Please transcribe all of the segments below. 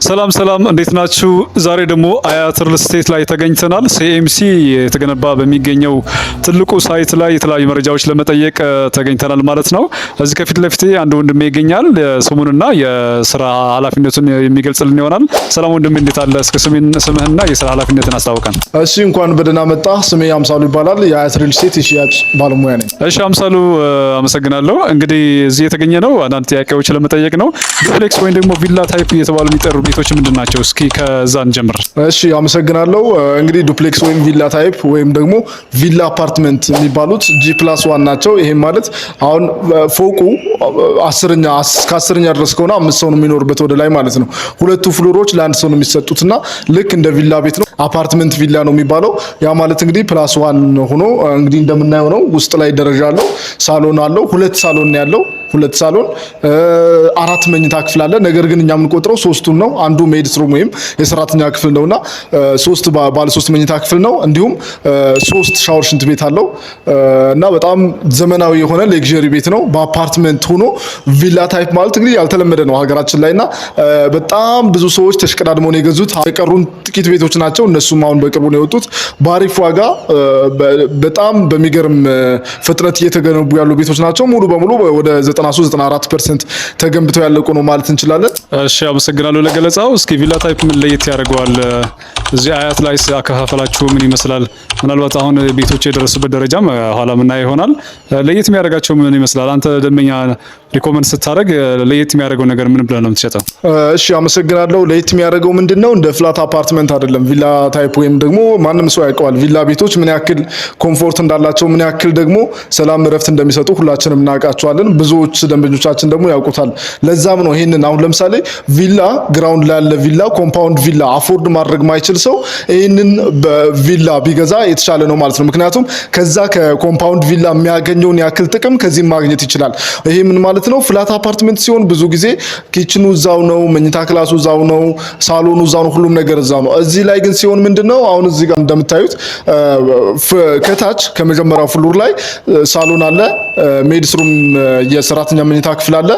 ሰላም ሰላም እንዴት ናችሁ? ዛሬ ደግሞ አያት ሪል ስቴት ላይ ተገኝተናል። ሲኤምሲ የተገነባ በሚገኘው ትልቁ ሳይት ላይ የተለያዩ መረጃዎች ለመጠየቅ ተገኝተናል ማለት ነው። እዚህ ከፊት ለፊቴ አንድ ወንድሜ ይገኛል። ስሙንና የስራ ኃላፊነቱን የሚገልጽልን ይሆናል። ሰላም ወንድሜ እንዴት አለ? እስከ ስምህና የስራ ኃላፊነትን አስታውቀን። እሺ እንኳን በደህና መጣ። ስሜ አምሳሉ ይባላል። የአያት ሪል ስቴት የሽያጭ ባለሙያ ነኝ። እሺ አምሳሉ አመሰግናለሁ። እንግዲህ እዚህ የተገኘ ነው አንዳንድ ጥያቄዎች ለመጠየቅ ነው። ዱፕሌክስ ወይም ደግሞ ቪላ ታይፕ እየተባሉ የሚጠሩ ቤቶች ምንድን ናቸው? እስኪ ከዛ እንጀምር። እሺ አመሰግናለሁ። እንግዲህ ዱፕሌክስ ወይም ቪላ ታይፕ ወይም ደግሞ ቪላ አፓርትመንት የሚባሉት G+1 ናቸው። ይሄም ማለት አሁን ፎቁ እስከ 10ኛ ድረስ ከሆነ 5 ሰው ነው የሚኖርበት ወደ ላይ ማለት ነው። ሁለቱ ፍሎሮች ለአንድ ሰው ነው የሚሰጡትና ልክ እንደ ቪላ ቤት ነው። አፓርትመንት ቪላ ነው የሚባለው። ያ ማለት እንግዲህ +1 ሆኖ እንግዲህ እንደምናየው ነው። ውስጥ ላይ ደረጃ አለው፣ ሳሎን አለው። ሁለት ሳሎን ነው ያለው። ሁለት ሳሎን 4 መኝታ ክፍል አለ። ነገር ግን እኛ የምንቆጥረው 3ቱን ነው። አንዱ ሜድስ ሩም ወይም የሰራተኛ ክፍል ነውና 3 ባለ 3 መኝታ ክፍል ነው። እንዲሁም 3 ሻወር ሽንት ቤት አለው እና በጣም ዘመናዊ የሆነ ሌክዠሪ ቤት ነው። በአፓርትመንት ሆኖ ቪላ ታይፕ ማለት እንግዲህ ያልተለመደ ነው ሀገራችን ላይና በጣም ብዙ ሰዎች ተሽቀዳድመው ነው የገዙት። የቀሩን ጥቂት ቤቶች ናቸው። እነሱም አሁን በቅርቡ ነው የወጡት። በአሪፍ ዋጋ በጣም በሚገርም ፍጥነት እየተገነቡ ያሉ ቤቶች ናቸው። ሙሉ በሙሉ ወደ 93-94% ተገንብተው ያለቁ ነው ማለት እንችላለን። እሺ አመሰግናለሁ ለገለጻው። እስኪ ቪላ ታይፕ ምን ለየት ያደርገዋል? እዚህ አያት ላይ አከፋፈላችሁ ምን ይመስላል? ምናልባት አሁን ቤቶች የደረሱበት ደረጃም ኋላ ምናየው ይሆናል። ለየት የሚያደርጋቸው ምን ይመስላል? አንተ ደንበኛ ሪኮመንድ ስታደርግ ለየት የሚያደርገው ነገር ምን ብለህ ነው የምትሸጠው? እሺ አመሰግናለሁ። ለየት የሚያደርገው ምንድነው? እንደ ፍላት አፓርትመንት አይደለም ቪላ ታይፕ ወይም ደግሞ ማንም ሰው ያውቀዋል ቪላ ቤቶች ምን ያክል ኮምፎርት እንዳላቸው ምን ያክል ደግሞ ሰላም እረፍት እንደሚሰጡ ሁላችንም እናውቃቸዋለን። ብዙዎች ደንበኞቻችን ደግሞ ያውቁታል። ለዛም ነው ይሄንን አሁን ለምሳሌ ቪላ ግራውንድ ላይ ያለ ቪላ ኮምፓውንድ ቪላ አፎርድ ማድረግ ማይችል ሰው ይሄንን በቪላ ቢገዛ የተሻለ ነው ማለት ነው። ምክንያቱም ከዛ ከኮምፓውንድ ቪላ የሚያገኘውን ያክል ጥቅም ከዚህም ማግኘት ይችላል። ይሄ ምን ማለት ነው? ፍላት አፓርትመንት ሲሆን ብዙ ጊዜ ኪችኑ እዛው ነው፣ መኝታ ክላሱ እዛው ነው፣ ሳሎኑ እዛው ነው፣ ሁሉም ነገር እዛው ነው። እዚህ ላይ ግን ሲሆን ምንድነው አሁን እዚህ ጋር እንደምታዩት ከታች ከመጀመሪያው ፍሎር ላይ ሳሎን አለ፣ ሜድስ ሩም የሰራተኛ መኝታ ክፍል አለ፣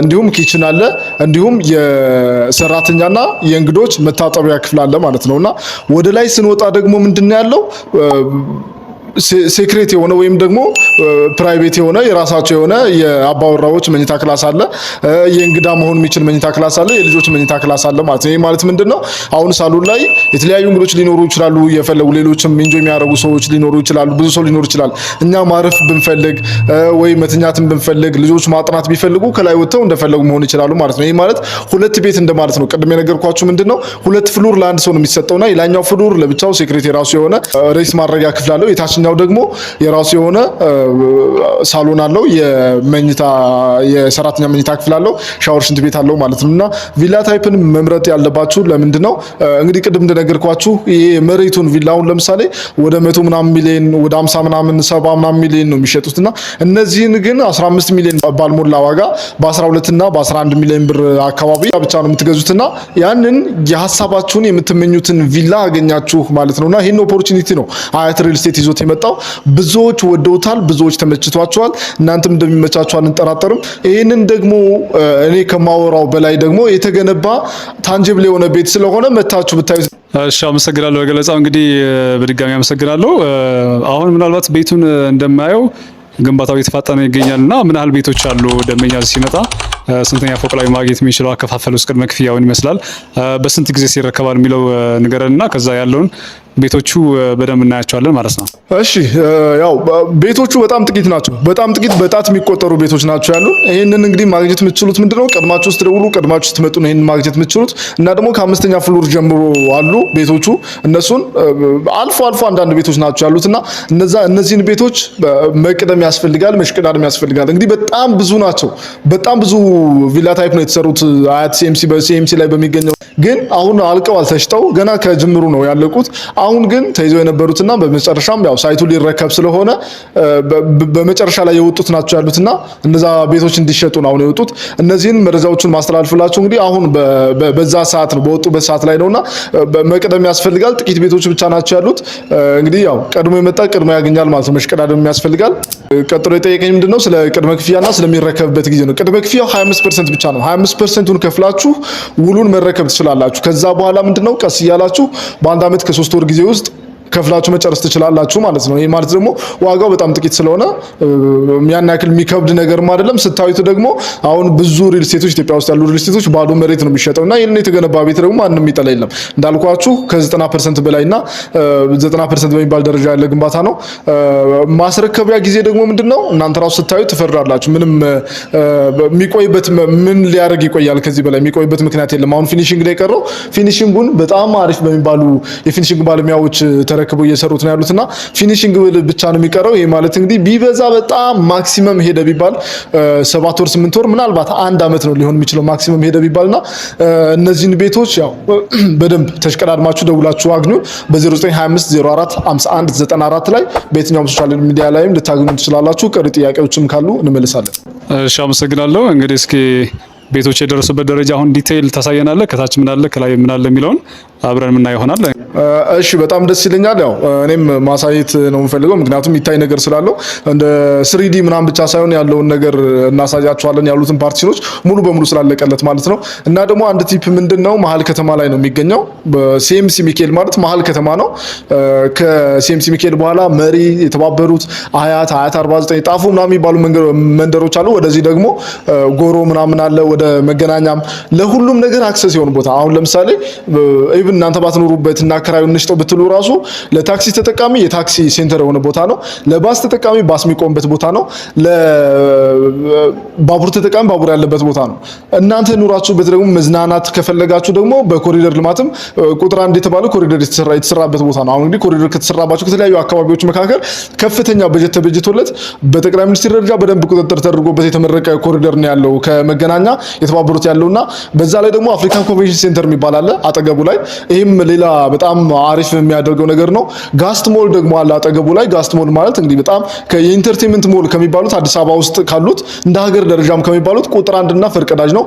እንዲሁም ኪችን አለ፣ እንዲሁም የሰራተኛና የእንግዶች መታጠቢያ ክፍል አለ ማለት ነውና ወደ ላይ ስንወጣ ደግሞ ምንድነው ያለው ሴክሬት የሆነ ወይም ደግሞ ፕራይቬት የሆነ የራሳቸው የሆነ የአባወራዎች መኝታ ክላስ አለ፣ የእንግዳ መሆን የሚችል መኝታ ክላስ አለ፣ የልጆች መኝታ ክላስ አለ ማለት ነው። ይሄ ማለት ምንድነው አሁን ሳሎን ላይ የተለያዩ እንግዶች ሊኖሩ ይችላሉ፣ የፈለጉ ሌሎችም ኢንጆይ የሚያደርጉ ሰዎች ሊኖሩ ይችላሉ፣ ብዙ ሰው ሊኖር ይችላል። እኛ ማረፍ ብንፈልግ ወይ መተኛትን ብንፈልግ ልጆች ማጥናት ቢፈልጉ ከላይ ወጥተው እንደፈለጉ መሆን ይችላሉ ማለት ነው። ይሄ ማለት ሁለት ቤት እንደማለት ነው። ቅድም የነገርኳችሁ ምንድነው ሁለት ፍሎር ለአንድ ሰው ነው የሚሰጠውና የላኛው ፍሎር ለብቻው ሴክሬት የራሱ የሆነ ሬስ ማድረጊያ ክፍል አለው። የታችኛው ደግሞ የራሱ የሆነ ሳሎን አለው፣ የሰራተኛ መኝታ ክፍል አለው፣ ሻወር ሽንት ቤት አለው ማለት ነውና ቪላ ታይፕን መምረጥ ያለባችሁ ለምንድነው እንግዲህ ቅድም እንደነገርኳችሁ ይሄ መሬቱን ቪላውን ለምሳሌ ወደ 100 ምናምን ሚሊዮን ወደ 50 ምናምን 70 ምናምን ሚሊዮን ነው የሚሸጡትና እነዚህን ግን 15 ሚሊዮን ባልሞላ ዋጋ በ12 እና በ11 ሚሊዮን ብር አካባቢ ብቻ ነው የምትገዙትና ያንን የሐሳባችሁን የምትመኙትን ቪላ አገኛችሁ ማለት ነውና ይሄን ኦፖርቹኒቲ ነው አያት ሪል ስቴት ይዞት የመጣው። ብዙዎች ወደውታል፣ ብዙዎች ተመችቷቸዋል። እናንተም እንደሚመቻችሁ አንጠራጠርም። ይሄንን ደግሞ እኔ ከማወራው በላይ ደግሞ የተገነባ ታንጂብል የሆነ ቤት ስለሆነ መታችሁ ብታዩት። እሺ አመሰግናለሁ ለገለጻው። እንግዲህ በድጋሚ አመሰግናለሁ። አሁን ምናልባት ቤቱን እንደማየው ግንባታው እየተፋጠነ ይገኛልና ምን ያህል ቤቶች አሉ? ደንበኛ ሲመጣ ስንተኛ ፎቅ ላይ ማግኘት የሚችለው? አከፋፈሉ እስከ ቅድመ ክፍያውን ይመስላል? በስንት ጊዜ ሲረከባል የሚለው ንገረንና ከዛ ያለውን ቤቶቹ በደንብ እናያቸዋለን ማለት ነው። እሺ ያው ቤቶቹ በጣም ጥቂት ናቸው። በጣም ጥቂት በጣት የሚቆጠሩ ቤቶች ናቸው ያሉ። ይሄንን እንግዲህ ማግኘት የምትችሉት ምንድነው ቀድማችሁ ስትደውሉ ቀድማችሁ ስትመጡ ነው ይሄንን ማግኘት የምትችሉት። እና ደግሞ ከ5ኛ ፍሎር ጀምሮ አሉ ቤቶቹ። እነሱን አልፎ አንዳንድ ቤቶች ናቸው ያሉትና እነዚህን ቤቶች መቅደም ያስፈልጋል፣ መሽቀዳደም ያስፈልጋል። እንግዲህ በጣም ብዙ ናቸው። በጣም ብዙ ቪላ ታይፕ ነው የተሰሩት አያት ሲኤምሲ ላይ በሚገኘው ግን አሁን አልቀዋል ተሽጠው ገና ከጅምሩ ነው ያለቁት። አሁን ግን ተይዘው የነበሩትና በመጨረሻም ያው ሳይቱ ሊረከብ ስለሆነ በመጨረሻ ላይ የወጡት ናቸው ያሉትና እነዛ ቤቶች እንዲሸጡ ነው አሁን የወጡት። እነዚህን መረጃዎችን ማስተላልፍላችሁ እንግዲህ አሁን በዛ ሰዓት ነው በወጡበት ሰዓት ላይ ነውና መቅደም ያስፈልጋል። ጥቂት ቤቶች ብቻ ናቸው ያሉት። እንግዲህ ያው ቀድሞ የመጣ ቀድሞ ያገኛል ማለት ነው። መሽቀዳደም ያስፈልጋል። ቀጥሎ የጠየቀኝ ምንድነው ስለ ቅድመ ክፍያና ስለሚረከብበት ጊዜ ነው። ቅድመ ክፍያው 25% ብቻ ነው። 25%ቱን ከፍላችሁ ውሉን መረከብ ትችላላችሁ። ከዛ በኋላ ምንድነው ቀስ እያላችሁ በአንድ አመት ከ3 ወር ጊዜ ውስጥ ከፍላችሁ መጨረስ ትችላላችሁ ማለት ነው። ይሄ ማለት ደግሞ ዋጋው በጣም ጥቂት ስለሆነ ያን ያክል የሚከብድ ነገርም አይደለም። ስታዩት ደግሞ አሁን ብዙ ሪል ስቴቶች ኢትዮጵያ ውስጥ ያሉ ሪል ስቴቶች ባዶ መሬት ነው የሚሸጠውና ይሄን የተገነባ ቤት ደግሞ ማንም የሚጠላ የለም። እንዳልኳችሁ ከ90% በላይና 90% በሚባል ደረጃ ያለ ግንባታ ነው። ማስረከቢያ ጊዜ ደግሞ ምንድነው እናንተ ራሱ ስታዩት ትፈርዳላችሁ። ምንም የሚቆይበት ምን ሊያደርግ ይቆያል? ከዚህ በላይ የሚቆይበት ምክንያት የለም። አሁን ፊኒሺንግ ላይ ቀረው ፊኒሺንጉን በጣም አሪፍ በሚባሉ የፊኒሺንግ ባለሙያዎች ተረክበው እየሰሩት ነው ያሉትና ፊኒሺንግ ብቻ ነው የሚቀረው። ይሄ ማለት እንግዲህ ቢበዛ በጣም ማክሲመም ሄደ ቢባል 7 ወር 8 ወር ምናልባት 1 አመት ነው ሊሆን የሚችለው ማክሲመም ሄደ ቢባልና እነዚህን ቤቶች ያው በደንብ ተሽቀዳድማችሁ ደውላችሁ አግኙ። በ0925 04 51 94 ላይ በየትኛውም ሶሻል ሚዲያ ላይም ልታገኙ ትችላላችሁ። ቀሪ ጥያቄዎችም ካሉ እንመልሳለን። እሺ፣ አመሰግናለሁ። እንግዲህ እስኪ ቤቶች የደረሱበት ደረጃ አሁን ዲቴይል ታሳየናለህ። ከታች ምን አለ ከላይ ምን አለ የሚለውን አብረን የምናየው ይሆናል። እሺ በጣም ደስ ይለኛል። ያው እኔም ማሳየት ነው የምፈልገው ምክንያቱም የሚታይ ነገር ስላለው እንደ 3D ምናምን ብቻ ሳይሆን ያለውን ነገር እናሳያቸዋለን። ያሉትን ፓርቲሽኖች ሙሉ በሙሉ ስላለቀለት ማለት ነው። እና ደግሞ አንድ ቲፕ ምንድነው መሀል ከተማ ላይ ነው የሚገኘው። በሲኤምሲ ሚካኤል ማለት መሀል ከተማ ነው። ከሲኤምሲ ሚካኤል በኋላ መሪ፣ የተባበሩት፣ አያት 49 ጣፉ ምናምን የሚባሉ መንደሮች አሉ። ወደዚህ ደግሞ ጎሮ ምናምን አለ። ወደ መገናኛም ለሁሉም ነገር አክሰስ የሆነ ቦታ አሁን ለምሳሌ ኢቭን እናንተ ባትኖሩበት እና ክራዩን እንሽጠው ብትሉ ራሱ ለታክሲ ተጠቃሚ የታክሲ ሴንተር የሆነ ቦታ ነው። ለባስ ተጠቃሚ ባስ የሚቆምበት ቦታ ነው። ለባቡር ተጠቃሚ ባቡር ያለበት ቦታ ነው። እናንተ ኑራችሁበት ደግሞ መዝናናት ከፈለጋችሁ ደግሞ በኮሪደር ልማትም ቁጥር 1 የተባለው ኮሪደር የተሰራበት ቦታ ነው። አሁን እንግዲህ ኮሪደር ከተሰራባቸው ከተለያዩ አካባቢዎች መካከል ከፍተኛ በጀት ተበጅቶለት በጠቅላይ ሚኒስትር ደረጃ በደንብ ቁጥጥር ተደርጎበት የተመረቀ ኮሪደር ነው ያለው ከመገናኛ የተባበሩት ያለውና በዛ ላይ ደግሞ አፍሪካን ኮንቬንሽን ሴንተር የሚባል አለ አጠገቡ ላይ። ይሄም ሌላ በጣም አሪፍ የሚያደርገው ነገር ነው። ጋስት ሞል ደግሞ አለ አጠገቡ ላይ። ጋስት ሞል ማለት እንግዲህ በጣም የኢንተርቴይንመንት ሞል ከሚባሉት አዲስ አበባ ውስጥ ካሉት እንደ ሀገር ደረጃም ከሚባሉት ቁጥር 1 እና ፈርቀዳጅ ነው።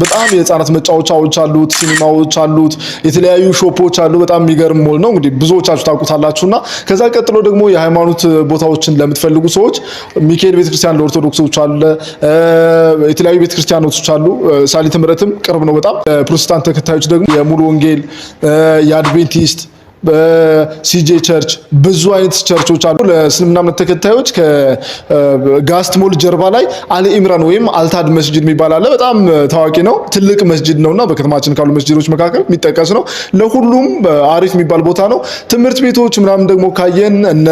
በጣም የህፃናት መጫወቻዎች አሉት፣ ሲኒማዎች አሉት፣ የተለያዩ ሾፖች አሉ። በጣም የሚገርም ሞል ነው። እንግዲህ ብዙዎቻችሁ ታውቁታላችሁና ከዛ ቀጥሎ ደግሞ የሃይማኖት ቦታዎችን ለምትፈልጉ ሰዎች ሚካኤል ቤተክርስቲያን ለኦርቶዶክሶች አለ። የተለያዩ ቤተክርስቲያኖች አሉ። ሳሊተ ምሕረትም ቅርብ ነው በጣም። ፕሮቴስታንት ተከታዮች ደግሞ የሙሉ ወንጌል የአድቬንቲስት በሲጄ ቸርች ብዙ አይነት ቸርቾች አሉ። ለእስልምና እምነት ተከታዮች ከጋስት ሞል ጀርባ ላይ አሊ ኢምራን ወይም አልታድ መስጂድ የሚባል አለ። በጣም ታዋቂ ነው። ትልቅ መስጂድ ነውና በከተማችን ካሉ መስጂዶች መካከል የሚጠቀስ ነው። ለሁሉም አሪፍ የሚባል ቦታ ነው። ትምህርት ቤቶች ምናምን ደግሞ ካየን እነ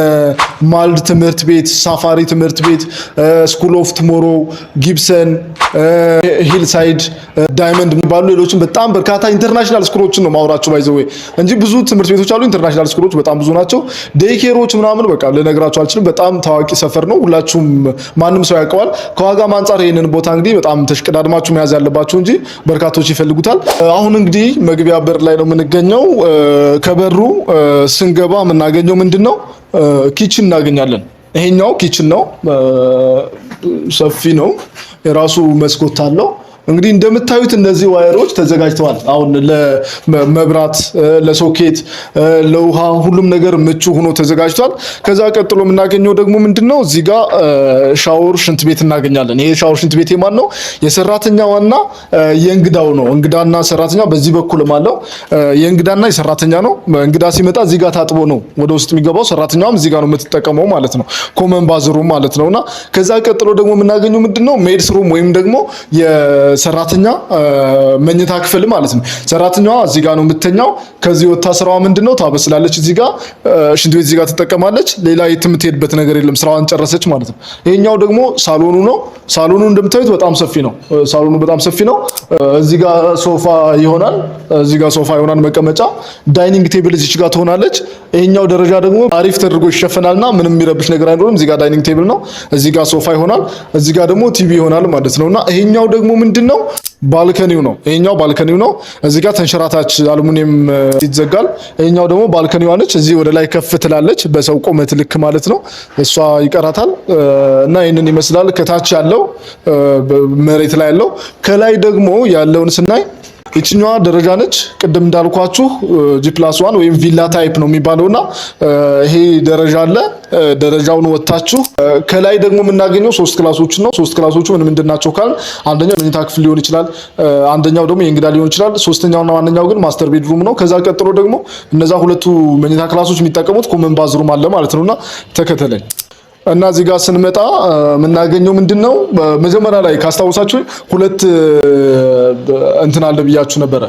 ማልድ ትምህርት ቤት፣ ሳፋሪ ትምህርት ቤት፣ ስኩል ኦፍ ቱሞሮ፣ ጊብሰን፣ ሂልሳይድ፣ ዳይመንድ የሚባሉ ሌሎችም በጣም በርካታ ኢንተርናሽናል ስኩሎችን ነው ማውራቸው ባይዘው እንጂ ብዙ ትምህርት ቤቶች አሉ። ኢንተርናሽናል ስኩሎች በጣም ብዙ ናቸው። ዴይኬሮች ምናምን በቃ ልነግራችሁ አልችልም። በጣም ታዋቂ ሰፈር ነው። ሁላችሁም ማንም ሰው ያውቀዋል። ከዋጋም አንፃር ይሄንን ቦታ እንግዲህ በጣም ተሽቀዳድማችሁ መያዝ ያለባችሁ እንጂ በርካቶች ይፈልጉታል። አሁን እንግዲህ መግቢያ በር ላይ ነው የምንገኘው። ከበሩ ስንገባ የምናገኘው ምንድነው? ኪችን እናገኛለን። ይሄኛው ኪችን ነው። ሰፊ ነው። የራሱ መስኮት አለው። እንግዲህ እንደምታዩት እነዚህ ዋየሮች ተዘጋጅተዋል። አሁን ለመብራት፣ ለሶኬት፣ ለውሃ ሁሉም ነገር ምቹ ሆኖ ተዘጋጅቷል። ከዛ ቀጥሎ የምናገኘው ደግሞ ምንድነው? እዚህ ጋር ሻወር፣ ሽንት ቤት እናገኛለን። ይሄ ሻወር ሽንት ቤት የማን ነው? የሰራተኛዋና የእንግዳው ነው። እንግዳና ሰራተኛ በዚህ በኩልም አለው። የእንግዳና የሰራተኛ ነው። እንግዳ ሲመጣ እዚህ ጋር ታጥቦ ነው ወደ ውስጥ የሚገባው። ሰራተኛዋም እዚህ ጋር ነው የምትጠቀመው ማለት ነው። ኮመን ባዝሩም ማለት ነውና ከዛ ቀጥሎ ደግሞ የምናገኘው ምንድነው? ሜድስ ሩም ወይም ደግሞ ሰራተኛ መኝታ ክፍል ማለት ነው። ሰራተኛዋ እዚህ ጋር ነው የምትተኛው። ከዚህ ወጣ ስራዋ ምንድነው? ታበስላለች። እዚህ ጋር ሽንት ቤት እዚህ ጋር ትጠቀማለች። ሌላ የምትሄድበት ነገር የለም። ስራዋን ጨረሰች ማለት ነው። ይሄኛው ደግሞ ሳሎኑ ነው። ሳሎኑ እንደምታዩት በጣም ሰፊ ነው። ሳሎኑ በጣም ሰፊ ነው። እዚህ ጋር ሶፋ ይሆናል። እዚህ ጋር ሶፋ ይሆናል መቀመጫ። ዳይኒንግ ቴብል እዚህ ጋር ትሆናለች። ይሄኛው ደረጃ ደግሞ አሪፍ ተደርጎ ይሸፈናልና ምንም የሚረብሽ ነገር አይኖርም። እዚህ ጋር ዳይኒንግ ቴብል ነው፣ እዚህ ጋር ሶፋ ይሆናል፣ እዚህ ጋር ደግሞ ቲቪ ይሆናል ማለት ነውና ይሄኛው ደግሞ ምንድነው ባልከኒው ነው። ይሄኛው ባልከኒው ነው። እዚህ ጋር ተንሸራታች አሉሚኒየም ይዘጋል። ይሄኛው ደግሞ ባልከኒዋ ነች። እዚህ ወደ ላይ ከፍ ትላለች በሰው ቁመት ልክ ማለት ነው። እሷ ይቀራታል እና ይሄንን ይመስላል ከታች ያለው መሬት ላይ ያለው። ከላይ ደግሞ ያለውን ስናይ ይችኛዋ ደረጃ ነች። ቅድም እንዳልኳችሁ G+1 ወይም ቪላ ታይፕ ነው የሚባለውና ይሄ ደረጃ አለ። ደረጃውን ወጣችሁ ከላይ ደግሞ የምናገኘው 3 ክላሶች ነው። 3 ክላሶቹ ምንድናቸው ካል አንደኛው መኝታ ክፍል ሊሆን ይችላል፣ አንደኛው ደግሞ የእንግዳ ሊሆን ይችላል። ሶስተኛውና ዋነኛው ግን ማስተር ቤድሩም ነው። ከዛ ቀጥሎ ደግሞ እነዛ ሁለቱ መኝታ ክላሶች የሚጠቀሙት ኮመን ባዝሩም አለ ማለት ነውና ተከተለኝ እና እዚህ ጋር ስንመጣ የምናገኘው ምንድነው መጀመሪያ ላይ ካስታውሳችሁ ሁለት እንትን አለ ብያችሁ ነበረ።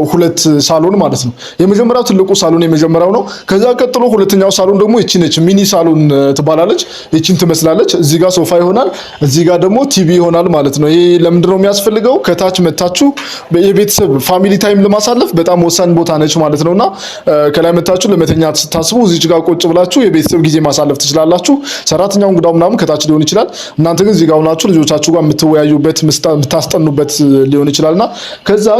ሁለት ሳሎን ማለት ነው። የመጀመሪያው ትልቁ ሳሎን የመጀመሪያው ነው። ከዛ ቀጥሎ ሁለተኛው ሳሎን ደግሞ እቺ ነች፣ ሚኒ ሳሎን ትባላለች። እቺን ትመስላለች። እዚህ ጋር ሶፋ ይሆናል፣ እዚህ ጋር ደግሞ ቲቪ ይሆናል ማለት ነው። ይሄ ለምንድን ነው የሚያስፈልገው? ከታች መታችሁ የቤተሰብ ፋሚሊ ታይም ለማሳለፍ በጣም ወሳኝ ቦታ ነች ማለት ነውና ከላይ መታችሁ ለመተኛት ስታስቡ እዚህ ጋር ቁጭ ብላችሁ የቤተሰብ ጊዜ ማሳለፍ ትችላላችሁ። ሰራተኛው እንግዳው ምናምን ከታች ሊሆን ይችላል። እናንተ ግን እዚህ ጋር ሆናችሁ ልጆቻችሁ ጋር የምትወያዩበት የምታስጠኑበት ሊሆን ይችላልና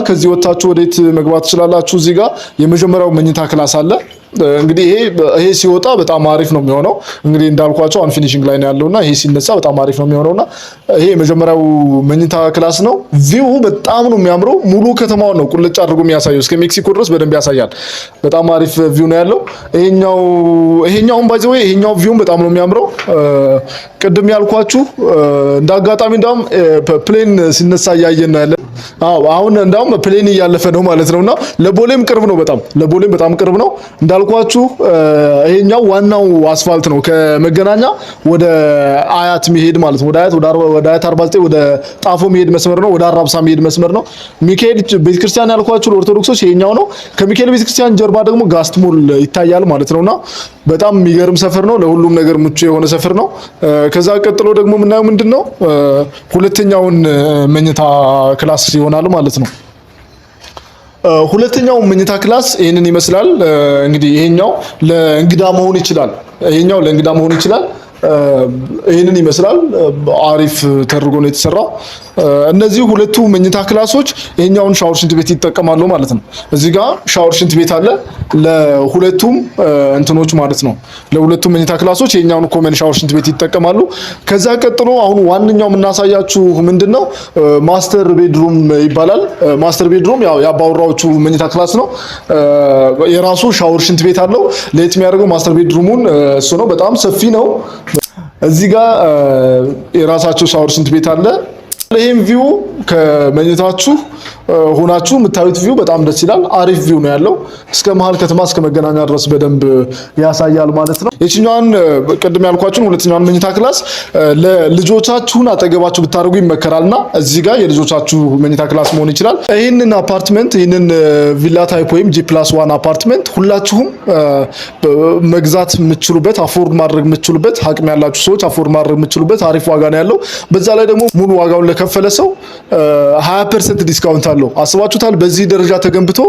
ከዚህ ወጣችሁ ወደ መግባት ትችላላችሁ። እዚህ ጋር የመጀመሪያው መኝታ ክላስ አለ። እንግዲህ ይሄ ሲወጣ በጣም አሪፍ ነው የሚሆነው። እንግዲህ እንዳልኳቸው አን ፊኒሺንግ ላይ ነው ያለውና ይሄ ሲነሳ በጣም አሪፍ ነው የሚሆነውና ይሄ የመጀመሪያው መኝታ ክላስ ነው። ቪው በጣም ነው የሚያምረው። ሙሉ ከተማውን ነው ቁልጭ አድርጎ የሚያሳየው። እስከ ሜክሲኮ ድረስ በደንብ ያሳያል። በጣም አሪፍ ቪው ነው ያለው። ይሄኛውን ባይ ዘ ወይ ይሄኛው ቪው በጣም ነው የሚያምረው። ቅድም ያልኳችሁ እንዳጋጣሚ እንዳውም ፕሌን ሲነሳ እያየን ነው ያለን። አሁን እንዳውም ፕሌን እያለፈ ነው ማለት ነውና ለቦሌም ቅርብ ነው። ለቦሌም በጣም ቅርብ ነው። እንዳልኳችሁ ይሄኛው ዋናው አስፋልት ነው። ከመገናኛ ወደ አያት መሄድ ማለት ነው። ወደ አያት 49 ወደ ጣፎ መሄድ መስመር ነው። ወደ አራብሳ መሄድ መስመር ነው። ሚካኤል ቤተክርስቲያን ያልኳችሁ ለኦርቶዶክሶች ይሄኛው ነው። ከሚካኤል ቤተክርስቲያን ጀርባ ደግሞ ጋስት ሞል ይታያል ማለት ነውና በጣም የሚገርም ሰፈር ነው። ለሁሉም ነገር ምቹ የሆነ ሰፈር ነው። ከዛ ቀጥሎ ደግሞ የምናየው ምንድነው ሁለተኛውን መኝታ ክላስ ይሆናል ማለት ነው። ሁለተኛው መኝታ ክላስ ይሄንን ይመስላል። እንግዲህ ይሄኛው ለእንግዳ መሆን ይችላል። ይሄንን ይመስላል። አሪፍ ተደርጎ ነው የተሰራው። እነዚህ ሁለቱ መኝታ ክላሶች ይሄኛውን ሻወር ሽንት ቤት ይጠቀማሉ ማለት ነው። እዚህ ጋር ሻወር ሽንት ቤት አለ ለሁለቱም እንትኖች ማለት ነው። ለሁለቱም መኝታ ክላሶች ይሄኛውን ኮመን ሻወር ሽንት ቤት ይጠቀማሉ። ከዛ ቀጥሎ አሁን ዋንኛው የምናሳያችሁ ምንድነው ማስተር ቤድሩም ይባላል። ማስተር ቤድሩም ያው ያባወራዎቹ መኝታ ክላስ ነው። የራሱ ሻወር ሽንት ቤት አለው። ለየት የሚያደርገው ማስተር ቤድሩሙን እሱ ነው። በጣም ሰፊ ነው። እዚህ ጋር የራሳቸው ሻወር ሽንት ቤት አለ። ይሄን ቪው ከመኝታችሁ ሆናችሁ የምታዩት ቪው በጣም ደስ ይላል። አሪፍ ቪው ነው ያለው። እስከ መሀል ከተማ እስከ መገናኛ ድረስ በደንብ ያሳያል ማለት ነው። የትኛዋን ቅድም ያልኳችሁን ሁለተኛዋን መኝታ ክላስ ለልጆቻችሁን አጠገባችሁ ብታደርጉ ይመከራልና እዚህ ጋር የልጆቻችሁ መኝታ ክላስ መሆን ይችላል። ይህንን አፓርትመንት ይህንን ቪላ ታይፕ ወይም G+1 አፓርትመንት ሁላችሁም መግዛት የምትችሉበት አፎርድ ማድረግ የምትችሉበት አቅም ያላችሁ ሰዎች አፎርድ ማድረግ የምትችሉበት አሪፍ ዋጋ ነው ያለው። በዛ ላይ ደግሞ ሙሉ ዋጋውን ለከፈለ ሰው 20% ዲስካውንት አለው። አስባችሁታል? በዚህ ደረጃ ተገንብቶ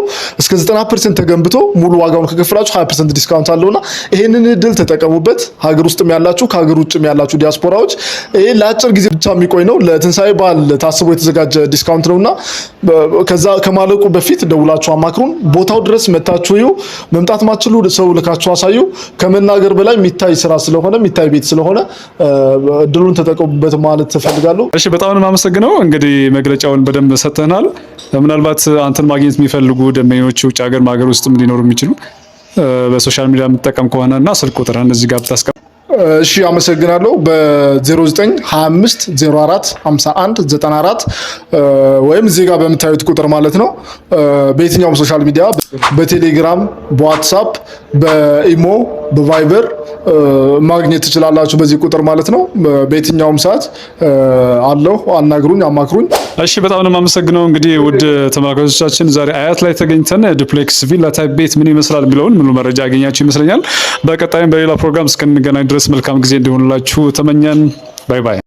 እስከ 90% ተገንብቶ ሙሉ ዋጋውን ከከፈላችሁ 20% ዲስካውንት አለውና ይሄንን እድል ተጠቀሙበት። ሀገር ውስጥም ያላችሁ ከሀገር ውጭም ያላችሁ ዲያስፖራዎች ይሄ ለአጭር ጊዜ ብቻ የሚቆይ ነው። ለትንሳኤ በዓል ታስቦ የተዘጋጀ ዲስካውንት ነውና ከዛ ከማለቁ በፊት ደውላችሁ አማክሩን። ቦታው ድረስ መታችሁ መምጣት ማትችሉ ሰው ልካችሁ አሳዩ። ከመናገር በላይ የሚታይ ስራ ስለሆነ የሚታይ ቤት ስለሆነ እድሉን ተጠቀሙበት ማለት ተፈልጋለሁ። እሺ፣ በጣም ነው የማመሰግነው። እንግዲህ መግለጫውን በደንብ ሰጥተናል። ምናልባት አንተን ማግኘት የሚፈልጉ ደንበኞች ውጭ ሀገር ማገር ውስጥም ሊኖሩ የሚችሉ በሶሻል ሚዲያ የምትጠቀም ከሆነና ስልክ ቁጥርን እዚህ ጋር ብታስቀምጥ። እሺ፣ አመሰግናለሁ። በ0925 04 51 94 ወይም እዚህ ጋር በምታዩት ቁጥር ማለት ነው። በየትኛውም ሶሻል ሚዲያ በቴሌግራም፣ በዋትስአፕ፣ በኢሞ፣ በቫይበር ማግኘት ትችላላችሁ በዚህ ቁጥር ማለት ነው። በየትኛውም ሰዓት አለው አናግሩኝ፣ አማክሩኝ። እሺ፣ በጣም ነው የማመሰግነው። እንግዲህ ውድ ተመልካቾቻችን ዛሬ አያት ላይ ተገኝተን ዱፕሌክስ ቪላ ታይፕ ቤት ምን ይመስላል የሚለውን ሙሉ መረጃ ያገኛችሁ ይመስለኛል። በቀጣይም በሌላ ፕሮግራም እስከንገናኝ ድረስ መልካም ጊዜ እንዲሆንላችሁ ተመኘን። ባይ ባይ።